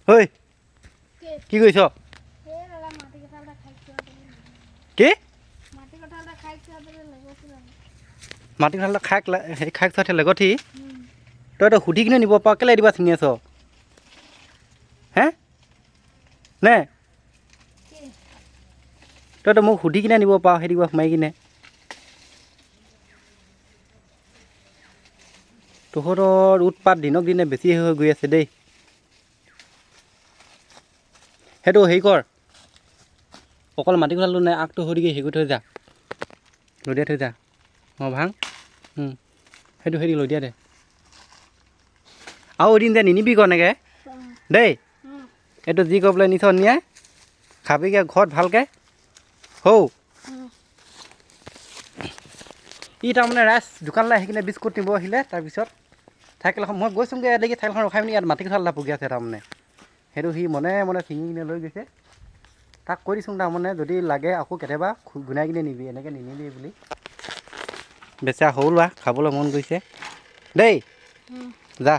ঐ কি কৰিছ কি মাটি কঁঠাল খাই হেৰি খাই চোৱাতে লগঠি তইতো সুধি কিনে নিব পাৰ কেলৈ দিবা ছিঙি আছ হে নে তইতো মোক সুধি কিনে নিব পাৰ সেই দিবা সোমাই কিনে তহঁতৰ উৎপাত দিনক দিনে বেছি হৈ গৈ আছে দেই সেইটো হেৰি কৰ অকল মাটি কঁঠালটো নাই আগটো সৰিকে হেৰি কৰি থৈ যা লদিয়াই থৈ যা অঁ ভাং সেইটো হেৰি লদিয়া দে আৰু এদিন যে নিনিবি কনেকৈ দেই এইটো যি কৰি পেলাই নিছ নিয়াই খাবিগৈ ঘৰত ভালকৈ হৌ ই তাৰমানে ৰাইজ দোকানলৈ আহি কিনে বিস্কুট নিব আহিলে তাৰপিছত চাইকেলখন মই গৈছোঁগৈ ইয়ালৈকে চাইকেলখন ৰখাই পিনি ইয়াত মাটি কঁঠাল এটা পকি আছে তাৰমানে সেইটো সি মনে মনে ছিঙি কিনে লৈ গৈছে তাক কৈ দিছোঁ তাৰমানে যদি লাগে আকৌ কেতিয়াবা গুনাই কিনে নিবি এনেকৈ নিনিবি বুলি বেচা সৰু ল'ৰা খাবলৈ মন গৈছে দেই যা